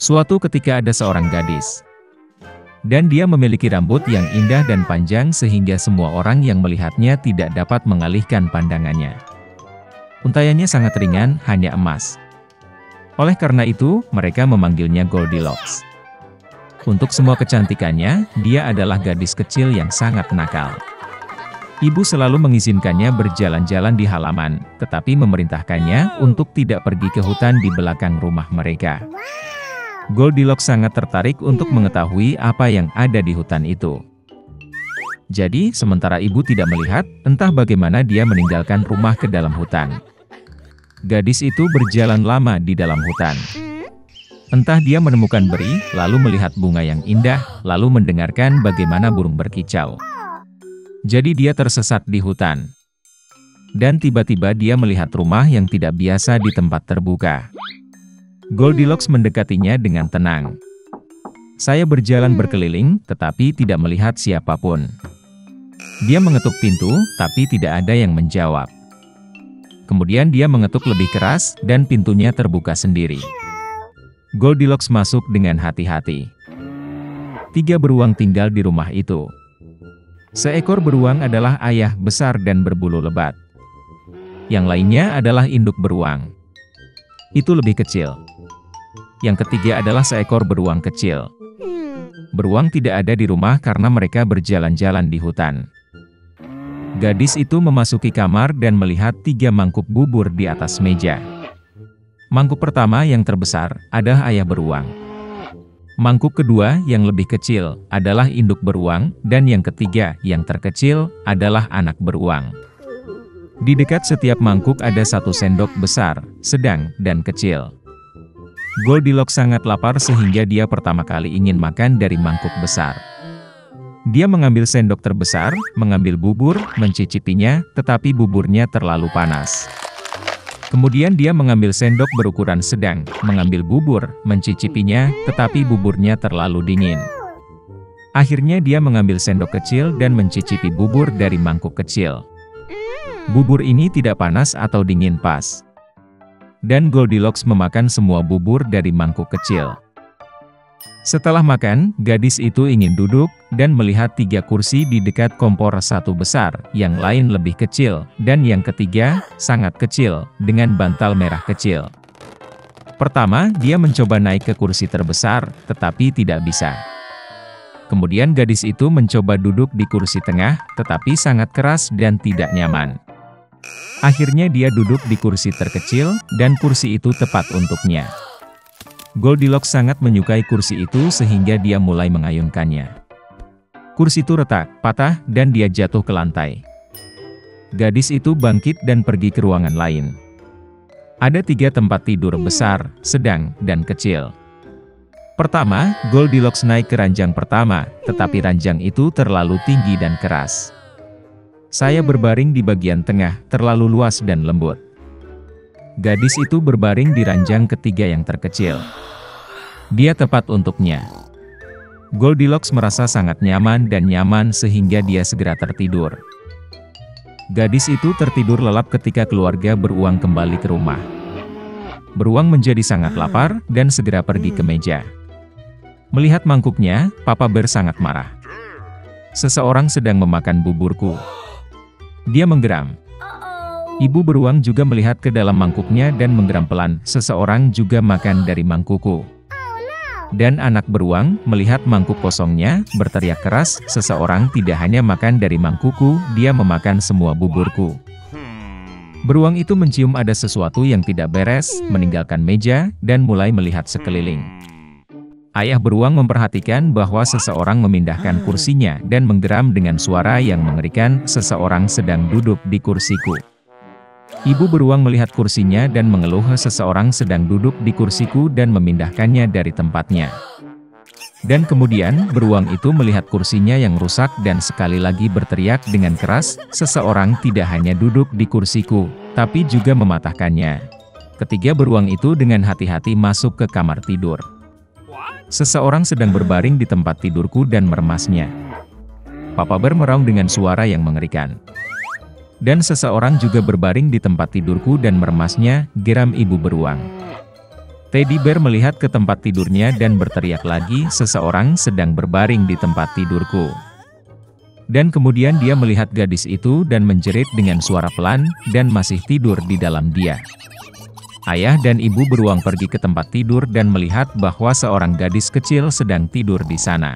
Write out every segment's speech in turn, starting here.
Suatu ketika ada seorang gadis. Dan dia memiliki rambut yang indah dan panjang sehingga semua orang yang melihatnya tidak dapat mengalihkan pandangannya. Untaiannya sangat ringan, hanya emas. Oleh karena itu, mereka memanggilnya Goldilocks. Untuk semua kecantikannya, dia adalah gadis kecil yang sangat nakal. Ibu selalu mengizinkannya berjalan-jalan di halaman, tetapi memerintahkannya untuk tidak pergi ke hutan di belakang rumah mereka. Goldilocks sangat tertarik untuk mengetahui apa yang ada di hutan itu. Jadi, sementara ibu tidak melihat, entah bagaimana dia meninggalkan rumah ke dalam hutan. Gadis itu berjalan lama di dalam hutan. Entah dia menemukan beri, lalu melihat bunga yang indah, lalu mendengarkan bagaimana burung berkicau. Jadi dia tersesat di hutan. Dan tiba-tiba dia melihat rumah yang tidak biasa di tempat terbuka. Goldilocks mendekatinya dengan tenang. Saya berjalan berkeliling, tetapi tidak melihat siapapun. Dia mengetuk pintu, tapi tidak ada yang menjawab. Kemudian dia mengetuk lebih keras, dan pintunya terbuka sendiri. Goldilocks masuk dengan hati-hati. 3 beruang tinggal di rumah itu. Seekor beruang adalah ayah besar dan berbulu lebat. Yang lainnya adalah induk beruang. Itu lebih kecil. Yang ketiga adalah seekor beruang kecil. Beruang tidak ada di rumah karena mereka berjalan-jalan di hutan. Gadis itu memasuki kamar dan melihat 3 mangkuk bubur di atas meja. Mangkuk pertama yang terbesar adalah ayah beruang. Mangkuk kedua yang lebih kecil adalah induk beruang, dan yang ketiga yang terkecil adalah anak beruang. Di dekat setiap mangkuk ada 1 sendok besar, sedang, dan kecil. Goldilocks sangat lapar sehingga dia pertama kali ingin makan dari mangkuk besar. Dia mengambil sendok terbesar, mengambil bubur, mencicipinya, tetapi buburnya terlalu panas. Kemudian dia mengambil sendok berukuran sedang, mengambil bubur, mencicipinya, tetapi buburnya terlalu dingin. Akhirnya dia mengambil sendok kecil dan mencicipi bubur dari mangkuk kecil. Bubur ini tidak panas atau dingin pas. Dan Goldilocks memakan semua bubur dari mangkuk kecil. Setelah makan, gadis itu ingin duduk, dan melihat 3 kursi di dekat kompor, 1 besar, yang lain lebih kecil, dan yang ketiga, sangat kecil, dengan bantal merah kecil. Pertama, dia mencoba naik ke kursi terbesar, tetapi tidak bisa. Kemudian gadis itu mencoba duduk di kursi tengah, tetapi sangat keras dan tidak nyaman. Akhirnya dia duduk di kursi terkecil, dan kursi itu tepat untuknya. Goldilocks sangat menyukai kursi itu sehingga dia mulai mengayunkannya. Kursi itu retak, patah, dan dia jatuh ke lantai. Gadis itu bangkit dan pergi ke ruangan lain. Ada 3 tempat tidur besar, sedang, dan kecil. Pertama, Goldilocks naik ke ranjang pertama, tetapi ranjang itu terlalu tinggi dan keras. Saya berbaring di bagian tengah, terlalu luas dan lembut. Gadis itu berbaring di ranjang ketiga yang terkecil. Dia tepat untuknya. Goldilocks merasa sangat nyaman dan nyaman sehingga dia segera tertidur. Gadis itu tertidur lelap ketika keluarga beruang kembali ke rumah. Beruang menjadi sangat lapar dan segera pergi ke meja. Melihat mangkuknya, Papa Bear sangat marah. Seseorang sedang memakan buburku. Dia menggeram. Ibu beruang juga melihat ke dalam mangkuknya dan menggeram pelan. Seseorang juga makan dari mangkukku. Dan anak beruang melihat mangkuk kosongnya, berteriak keras, seseorang tidak hanya makan dari mangkukku, dia memakan semua buburku. Beruang itu mencium ada sesuatu yang tidak beres, meninggalkan meja, dan mulai melihat sekeliling. Ayah beruang memperhatikan bahwa seseorang memindahkan kursinya dan menggeram dengan suara yang mengerikan, seseorang sedang duduk di kursiku. Ibu beruang melihat kursinya dan mengeluh, seseorang sedang duduk di kursiku dan memindahkannya dari tempatnya. Dan kemudian, beruang itu melihat kursinya yang rusak dan sekali lagi berteriak dengan keras, seseorang tidak hanya duduk di kursiku, tapi juga mematahkannya. Ketiga beruang itu dengan hati-hati masuk ke kamar tidur. Seseorang sedang berbaring di tempat tidurku dan meremasnya. Papa Bear meraung dengan suara yang mengerikan. Dan seseorang juga berbaring di tempat tidurku dan meremasnya, geram ibu beruang. Teddy Bear melihat ke tempat tidurnya dan berteriak lagi, "Seseorang sedang berbaring di tempat tidurku." Dan kemudian dia melihat gadis itu dan menjerit dengan suara pelan, dan masih tidur di dalam dia. Ayah dan ibu beruang pergi ke tempat tidur dan melihat bahwa seorang gadis kecil sedang tidur di sana.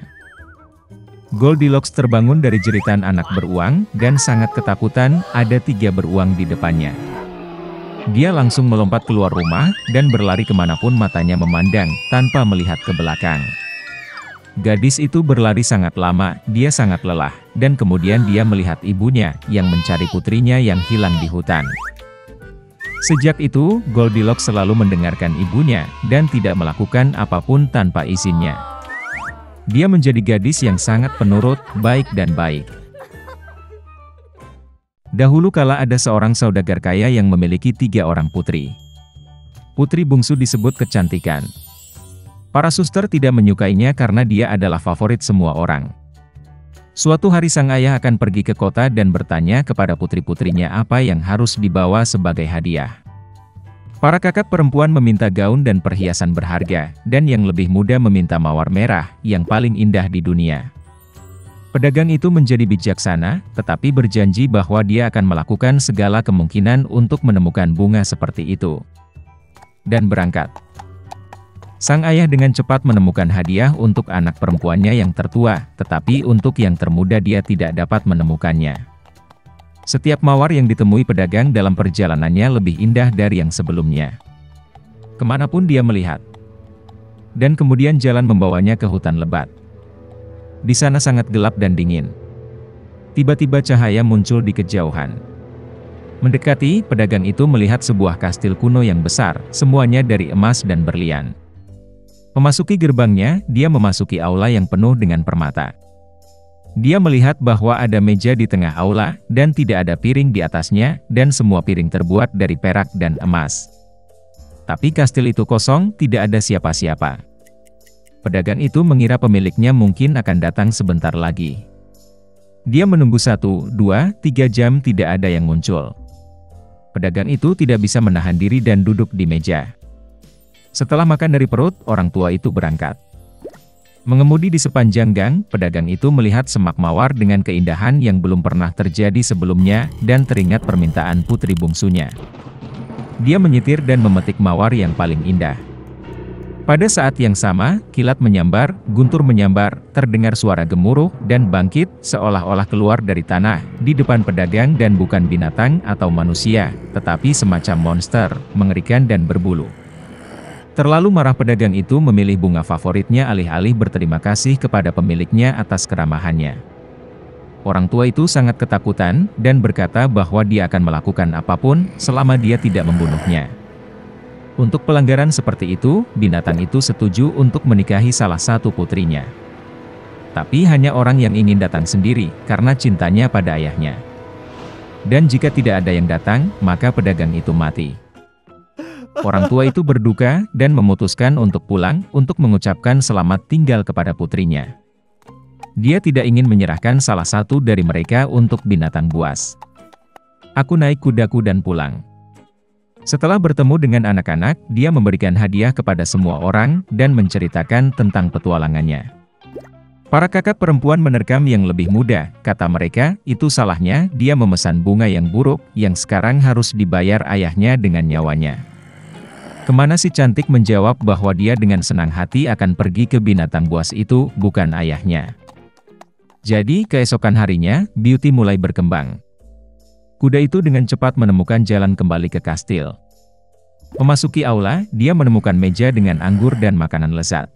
Goldilocks terbangun dari jeritan anak beruang, dan sangat ketakutan. Ada 3 beruang di depannya. Dia langsung melompat keluar rumah, dan berlari kemanapun matanya memandang, tanpa melihat ke belakang. Gadis itu berlari sangat lama, dia sangat lelah, dan kemudian dia melihat ibunya, yang mencari putrinya yang hilang di hutan. Sejak itu, Goldilocks selalu mendengarkan ibunya, dan tidak melakukan apapun tanpa izinnya. Dia menjadi gadis yang sangat penurut, baik dan baik. Dahulu kala ada seorang saudagar kaya yang memiliki 3 orang putri. Putri bungsu disebut kecantikan. Para suster tidak menyukainya karena dia adalah favorit semua orang. Suatu hari sang ayah akan pergi ke kota dan bertanya kepada putri-putrinya apa yang harus dibawa sebagai hadiah. Para kakak perempuan meminta gaun dan perhiasan berharga, dan yang lebih muda meminta mawar merah, yang paling indah di dunia. Pedagang itu menjadi bijaksana, tetapi berjanji bahwa dia akan melakukan segala kemungkinan untuk menemukan bunga seperti itu. Dan berangkat. Sang ayah dengan cepat menemukan hadiah untuk anak perempuannya yang tertua, tetapi untuk yang termuda dia tidak dapat menemukannya. Setiap mawar yang ditemui pedagang dalam perjalanannya lebih indah dari yang sebelumnya. Kemanapun dia melihat. Dan kemudian jalan membawanya ke hutan lebat. Di sana sangat gelap dan dingin. Tiba-tiba cahaya muncul di kejauhan. Mendekati, pedagang itu melihat sebuah kastil kuno yang besar, semuanya dari emas dan berlian. Memasuki gerbangnya, dia memasuki aula yang penuh dengan permata. Dia melihat bahwa ada meja di tengah aula, dan tidak ada piring di atasnya, dan semua piring terbuat dari perak dan emas. Tapi kastil itu kosong, tidak ada siapa-siapa. Pedagang itu mengira pemiliknya mungkin akan datang sebentar lagi. Dia menunggu 1, 2, 3 jam tidak ada yang muncul. Pedagang itu tidak bisa menahan diri dan duduk di meja. Setelah makan dari perut, orang tua itu berangkat. Mengemudi di sepanjang gang, pedagang itu melihat semak mawar dengan keindahan yang belum pernah terjadi sebelumnya, dan teringat permintaan putri bungsunya. Dia menyetir dan memetik mawar yang paling indah. Pada saat yang sama, kilat menyambar, guntur menyambar, terdengar suara gemuruh, dan bangkit, seolah-olah keluar dari tanah, di depan pedagang dan bukan binatang atau manusia, tetapi semacam monster, mengerikan dan berbulu. Terlalu marah pedagang itu memilih bunga favoritnya alih-alih berterima kasih kepada pemiliknya atas keramahannya. Orang tua itu sangat ketakutan, dan berkata bahwa dia akan melakukan apapun, selama dia tidak membunuhnya. Untuk pelanggaran seperti itu, binatang itu setuju untuk menikahi salah satu putrinya. Tapi hanya orang yang ingin datang sendiri, karena cintanya pada ayahnya. Dan jika tidak ada yang datang, maka pedagang itu mati. Orang tua itu berduka, dan memutuskan untuk pulang, untuk mengucapkan selamat tinggal kepada putrinya. Dia tidak ingin menyerahkan salah satu dari mereka untuk binatang buas. Aku naik kudaku dan pulang. Setelah bertemu dengan anak-anak, dia memberikan hadiah kepada semua orang, dan menceritakan tentang petualangannya. Para kakak perempuan menerkam yang lebih muda, kata mereka, itu salahnya, dia memesan bunga yang buruk, yang sekarang harus dibayar ayahnya dengan nyawanya. Kemana si cantik menjawab bahwa dia dengan senang hati akan pergi ke binatang buas itu, bukan ayahnya. Jadi, keesokan harinya, Beauty mulai berkembang. Kuda itu dengan cepat menemukan jalan kembali ke kastil. Memasuki aula, dia menemukan meja dengan anggur dan makanan lezat.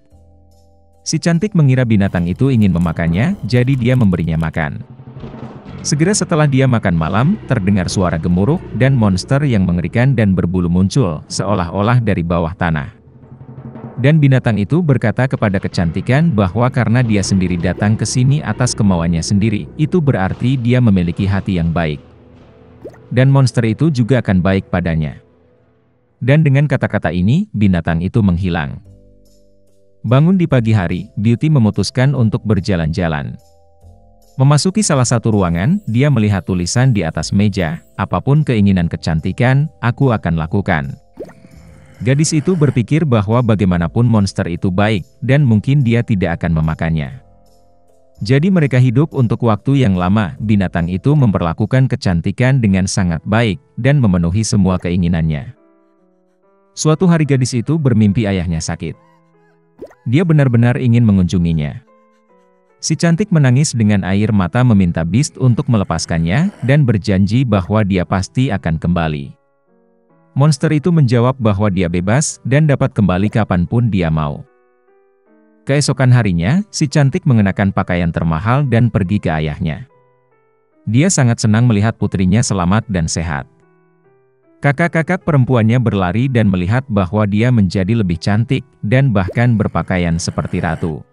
Si cantik mengira binatang itu ingin memakannya, jadi dia memberinya makan. Segera setelah dia makan malam, terdengar suara gemuruh, dan monster yang mengerikan dan berbulu muncul, seolah-olah dari bawah tanah. Dan binatang itu berkata kepada kecantikan bahwa karena dia sendiri datang ke sini atas kemauannya sendiri, itu berarti dia memiliki hati yang baik. Dan monster itu juga akan baik padanya. Dan dengan kata-kata ini, binatang itu menghilang. Bangun di pagi hari, Beauty memutuskan untuk berjalan-jalan. Memasuki salah satu ruangan, dia melihat tulisan di atas meja, apapun keinginan kecantikan, aku akan lakukan. Gadis itu berpikir bahwa bagaimanapun monster itu baik, dan mungkin dia tidak akan memakannya. Jadi mereka hidup untuk waktu yang lama. Binatang itu memperlakukan kecantikan dengan sangat baik, dan memenuhi semua keinginannya. Suatu hari gadis itu bermimpi ayahnya sakit. Dia benar-benar ingin mengunjunginya. Si cantik menangis dengan air mata meminta Beast untuk melepaskannya, dan berjanji bahwa dia pasti akan kembali. Monster itu menjawab bahwa dia bebas, dan dapat kembali kapanpun dia mau. Keesokan harinya, si cantik mengenakan pakaian termahal dan pergi ke ayahnya. Dia sangat senang melihat putrinya selamat dan sehat. Kakak-kakak perempuannya berlari dan melihat bahwa dia menjadi lebih cantik, dan bahkan berpakaian seperti ratu.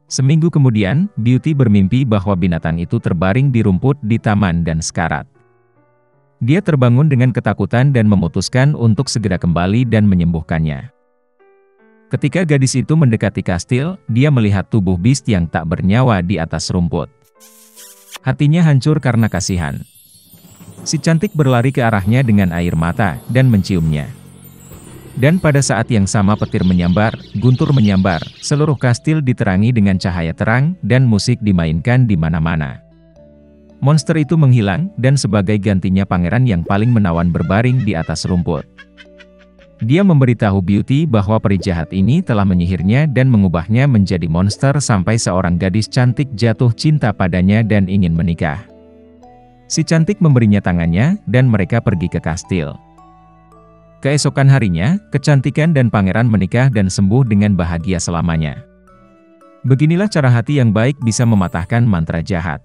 Seminggu kemudian, Beauty bermimpi bahwa binatang itu terbaring di rumput di taman dan sekarat. Dia terbangun dengan ketakutan dan memutuskan untuk segera kembali dan menyembuhkannya. Ketika gadis itu mendekati kastil, dia melihat tubuh Beast yang tak bernyawa di atas rumput. Hatinya hancur karena kasihan. Si cantik berlari ke arahnya dengan air mata, dan menciumnya. Dan pada saat yang sama petir menyambar, guntur menyambar, seluruh kastil diterangi dengan cahaya terang, dan musik dimainkan di mana-mana. Monster itu menghilang, dan sebagai gantinya pangeran yang paling menawan berbaring di atas rumput. Dia memberitahu Beauty bahwa peri jahat ini telah menyihirnya dan mengubahnya menjadi monster sampai seorang gadis cantik jatuh cinta padanya dan ingin menikah. Si cantik memberinya tangannya, dan mereka pergi ke kastil. Keesokan harinya, kecantikan dan pangeran menikah dan sembuh dengan bahagia selamanya. Beginilah cara hati yang baik bisa mematahkan mantra jahat.